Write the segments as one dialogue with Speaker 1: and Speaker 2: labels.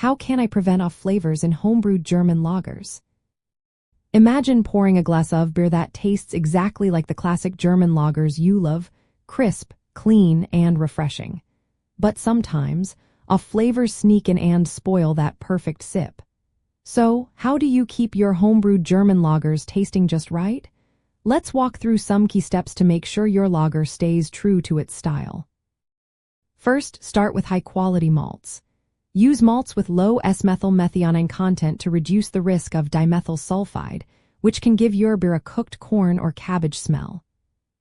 Speaker 1: How can I prevent off flavors in homebrewed German lagers? Imagine pouring a glass of beer that tastes exactly like the classic German lagers you love, crisp, clean, and refreshing. But sometimes, off flavors sneak in and spoil that perfect sip. So, how do you keep your homebrewed German lagers tasting just right? Let's walk through some key steps to make sure your lager stays true to its style. First, start with high-quality malts. Use malts with low S-methylmethionine content to reduce the risk of dimethyl sulfide, which can give your beer a cooked corn or cabbage smell.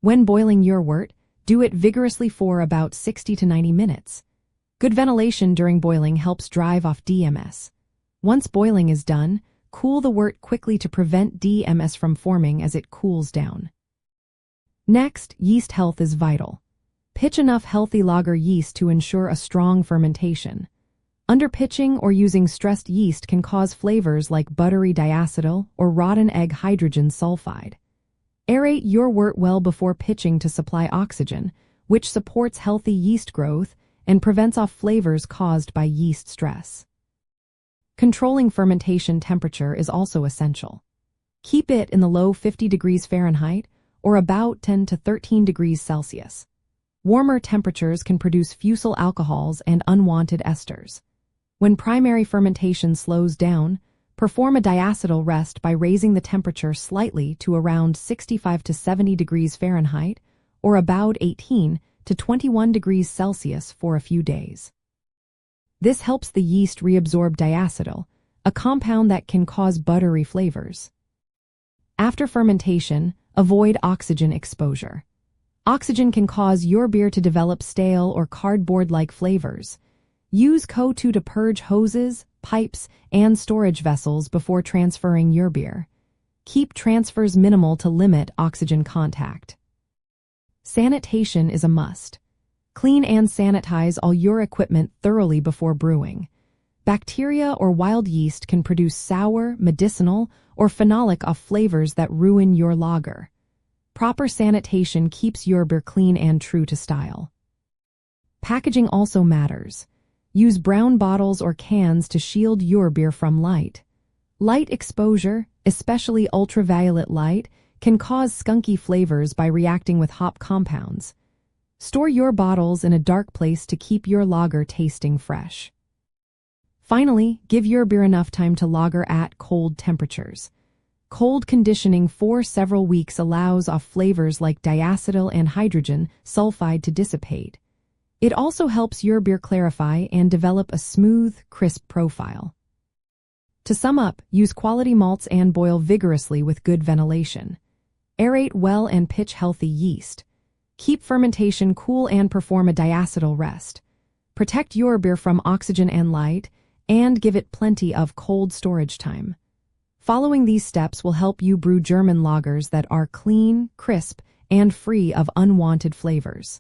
Speaker 1: When boiling your wort, do it vigorously for about 60 to 90 minutes. Good ventilation during boiling helps drive off DMS. Once boiling is done, cool the wort quickly to prevent DMS from forming as it cools down. Next, yeast health is vital. Pitch enough healthy lager yeast to ensure a strong fermentation. Underpitching or using stressed yeast can cause flavors like buttery diacetyl or rotten egg hydrogen sulfide. Aerate your wort well before pitching to supply oxygen, which supports healthy yeast growth and prevents off flavors caused by yeast stress. Controlling fermentation temperature is also essential. Keep it in the low 50 degrees Fahrenheit or about 10 to 13 degrees Celsius. Warmer temperatures can produce fusel alcohols and unwanted esters. When primary fermentation slows down, perform a diacetyl rest by raising the temperature slightly to around 65 to 70 degrees Fahrenheit or about 18 to 21 degrees Celsius for a few days. This helps the yeast reabsorb diacetyl, a compound that can cause buttery flavors. After fermentation, avoid oxygen exposure. Oxygen can cause your beer to develop stale or cardboard-like flavors. Use CO2 to purge hoses, pipes, and storage vessels before transferring your beer. Keep transfers minimal to limit oxygen contact. Sanitation is a must. Clean and sanitize all your equipment thoroughly before brewing. Bacteria or wild yeast can produce sour, medicinal, or phenolic off flavors that ruin your lager. Proper sanitation keeps your beer clean and true to style. Packaging also matters. Use brown bottles or cans to shield your beer from light. Light exposure, especially ultraviolet light, can cause skunky flavors by reacting with hop compounds. Store your bottles in a dark place to keep your lager tasting fresh. Finally, give your beer enough time to lager at cold temperatures. Cold conditioning for several weeks allows off flavors like diacetyl and hydrogen sulfide to dissipate. It also helps your beer clarify and develop a smooth, crisp profile. To sum up, use quality malts and boil vigorously with good ventilation. Aerate well and pitch healthy yeast. Keep fermentation cool and perform a diacetyl rest. Protect your beer from oxygen and light, and give it plenty of cold storage time. Following these steps will help you brew German lagers that are clean, crisp, and free of unwanted flavors.